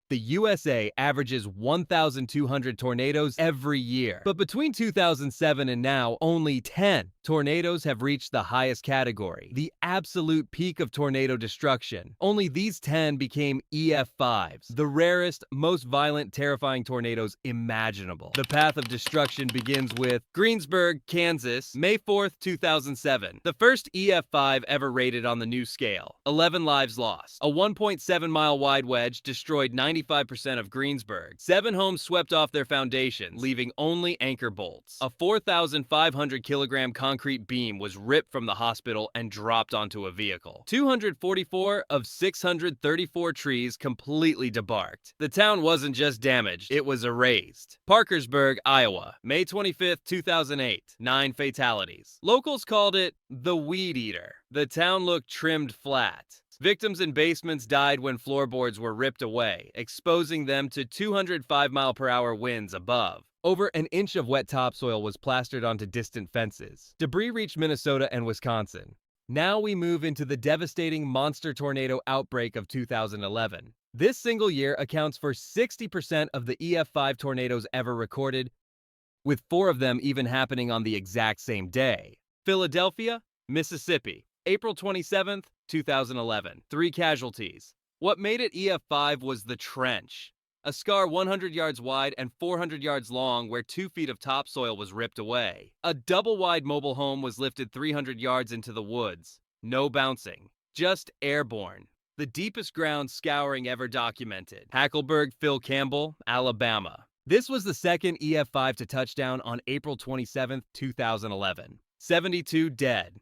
The USA averages 1,200 tornadoes every year. But between 2007 and now, only 10 tornadoes have reached the highest category, the absolute peak of tornado destruction. Only these 10 became EF5s, the rarest, most violent, terrifying tornadoes imaginable. The path of destruction begins with Greensburg, Kansas, May 4th, 2007. The first EF5 ever rated on the new scale. 11 lives lost. A 1.7-mile wide wedge destroyed 95% of Greensburg. 7 homes swept off their foundations, leaving only anchor bolts. A 4,500-kilogram concrete beam was ripped from the hospital and dropped onto a vehicle. 244 of 634 trees completely debarked. The town wasn't just damaged, it was erased. Parkersburg, Iowa, May 25th, 2008. 9 fatalities. Locals called it the Weed Eater. The town looked trimmed flat. Victims in basements died when floorboards were ripped away, exposing them to 205-mile-per-hour winds above. Over an inch of wet topsoil was plastered onto distant fences. Debris reached Minnesota and Wisconsin. Now we move into the devastating monster tornado outbreak of 2011. This single year accounts for 60% of the EF5 tornadoes ever recorded, with 4 of them even happening on the exact same day. Philadelphia, Mississippi, April 27th, 2011. 3 casualties. What made it EF5 was the trench. A scar 100 yards wide and 400 yards long where 2 feet of topsoil was ripped away. A double-wide mobile home was lifted 300 yards into the woods. No bouncing, just airborne. The deepest ground scouring ever documented. Hackleburg, Phil Campbell, Alabama. This was the second EF5 to touch down on April 27th, 2011. 72 dead.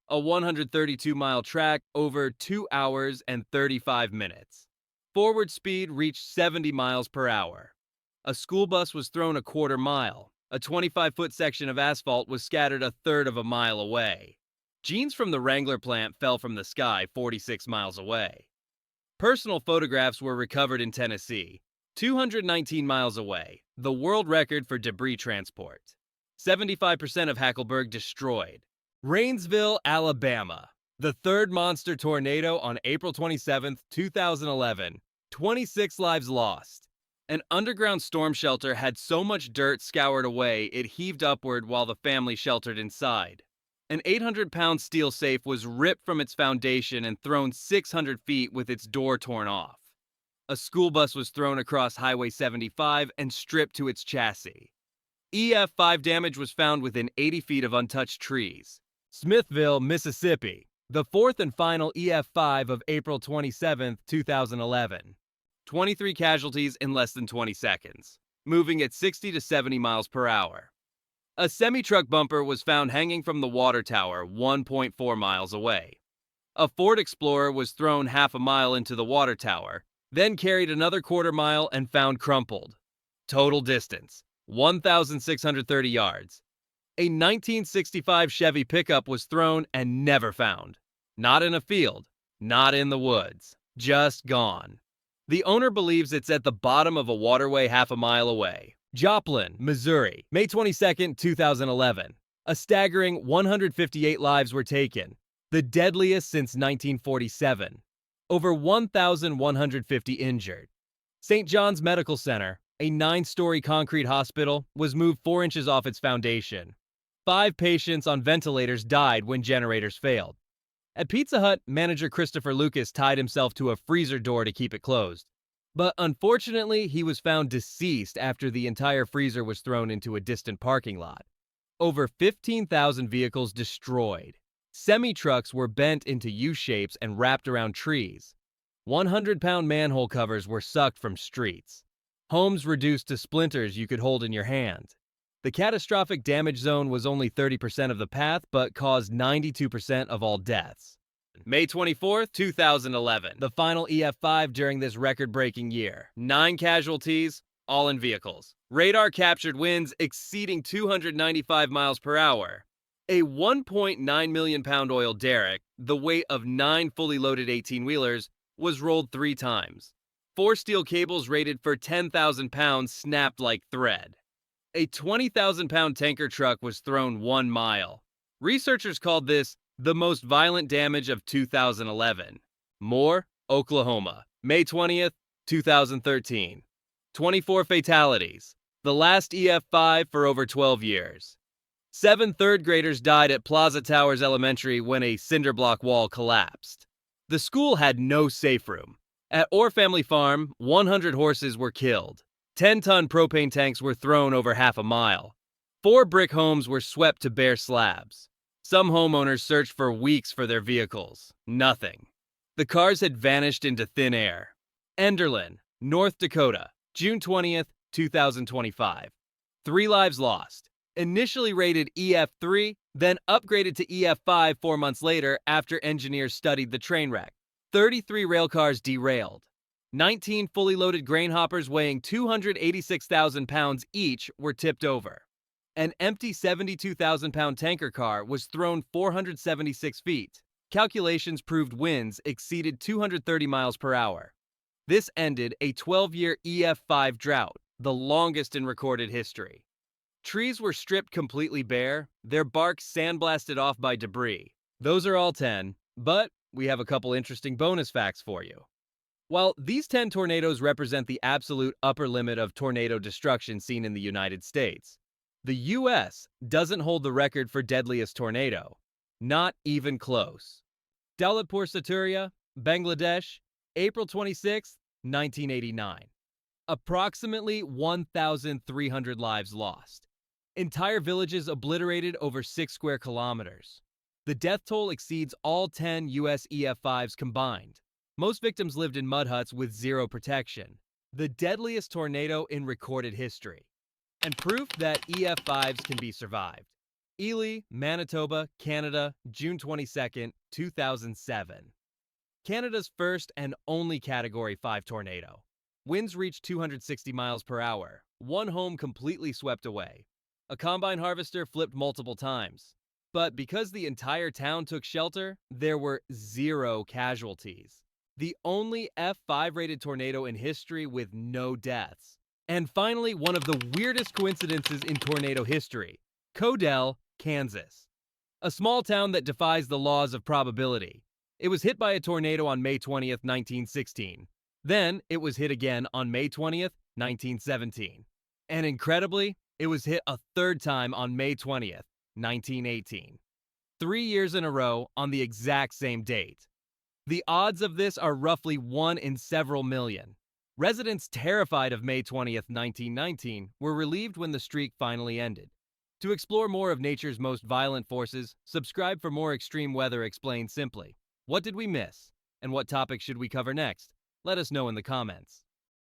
A 132-mile track over 2 hours and 35 minutes. Forward speed reached 70 miles per hour. A school bus was thrown a quarter mile. A 25-foot section of asphalt was scattered a third of a mile away. Jeans from the Wrangler plant fell from the sky 46 miles away. Personal photographs were recovered in Tennessee, 219 miles away, the world record for debris transport. 75% of Hackleburg destroyed. Rainsville, Alabama. The third monster tornado on April 27, 2011. 26 lives lost. An underground storm shelter had so much dirt scoured away it heaved upward while the family sheltered inside. An 800-pound steel safe was ripped from its foundation and thrown 600 feet with its door torn off. A school bus was thrown across Highway 75 and stripped to its chassis. EF5 damage was found within 80 feet of untouched trees. Smithville, Mississippi. The fourth and final EF5 of April 27, 2011. 23 casualties in less than 20 seconds, moving at 60 to 70 miles per hour. A semi-truck bumper was found hanging from the water tower 1.4 miles away. A Ford Explorer was thrown half a mile into the water tower, then carried another quarter mile and found crumpled. Total distance, 1,630 yards. A 1965 Chevy pickup was thrown and never found. Not in a field, not in the woods, just gone. The owner believes it's at the bottom of a waterway half a mile away. Joplin, Missouri, May 22, 2011. A staggering 158 lives were taken, the deadliest since 1947. Over 1,150 injured. St. John's Medical Center, a 9-story concrete hospital, was moved 4 inches off its foundation. 5 patients on ventilators died when generators failed. At Pizza Hut, manager Christopher Lucas tied himself to a freezer door to keep it closed. But unfortunately, he was found deceased after the entire freezer was thrown into a distant parking lot. Over 15,000 vehicles destroyed. Semi-trucks were bent into U-shapes and wrapped around trees. 100-pound manhole covers were sucked from streets. Homes reduced to splinters you could hold in your hand. The catastrophic damage zone was only 30% of the path, but caused 92% of all deaths. May 24, 2011. The final EF5 during this record-breaking year. 9 casualties, all in vehicles. Radar captured winds exceeding 295 miles per hour. A 1.9 million pound oil derrick, the weight of 9 fully loaded 18-wheelers, was rolled 3 times. 4 steel cables rated for 10,000 pounds snapped like thread. A 20,000-pound tanker truck was thrown 1 mile. Researchers called this the most violent damage of 2011. Moore, Oklahoma, May 20th, 2013. 24 fatalities. The last EF5 for over 12 years. 7 third graders died at Plaza Towers Elementary when a cinder block wall collapsed. The school had no safe room. At Orr Family Farm, 100 horses were killed. 10-ton propane tanks were thrown over half a mile. 4 brick homes were swept to bare slabs. Some homeowners searched for weeks for their vehicles. Nothing. The cars had vanished into thin air. Enderlin, North Dakota, June 20th, 2025. 3 lives lost. Initially rated EF3, then upgraded to EF5 4 months later after engineers studied the train wreck. 33 railcars derailed. 19 fully loaded grain hoppers weighing 286,000 pounds each were tipped over. An empty 72,000-pound tanker car was thrown 476 feet. Calculations proved winds exceeded 230 miles per hour. This ended a 12-year EF5 drought, the longest in recorded history. Trees were stripped completely bare, their bark sandblasted off by debris. Those are all 10, but we have a couple interesting bonus facts for you. While these 10 tornadoes represent the absolute upper limit of tornado destruction seen in the United States, the U.S. doesn't hold the record for deadliest tornado. Not even close. Daulatpur Saturia, Bangladesh, April 26, 1989. Approximately 1,300 lives lost. Entire villages obliterated over 6 square kilometers. The death toll exceeds all 10 U.S. EF5s combined. Most victims lived in mud huts with zero protection. The deadliest tornado in recorded history. And proof that EF5s can be survived. Ely, Manitoba, Canada, June 22, 2007. Canada's first and only Category 5 tornado. Winds reached 260 miles per hour. 1 home completely swept away. A combine harvester flipped multiple times. But because the entire town took shelter, there were 0 casualties. The only F5 rated tornado in history with no deaths. And finally, one of the weirdest coincidences in tornado history. Codell, Kansas. A small town that defies the laws of probability. It was hit by a tornado on May 20th, 1916. Then, it was hit again on May 20th, 1917. And incredibly, it was hit a 3rd time on May 20th, 1918. 3 years in a row on the exact same date. The odds of this are roughly 1 in several million. Residents terrified of May 20th, 1919 were relieved when the streak finally ended. To explore more of nature's most violent forces, subscribe for more extreme weather explained simply. What did we miss? And what topics should we cover next? Let us know in the comments.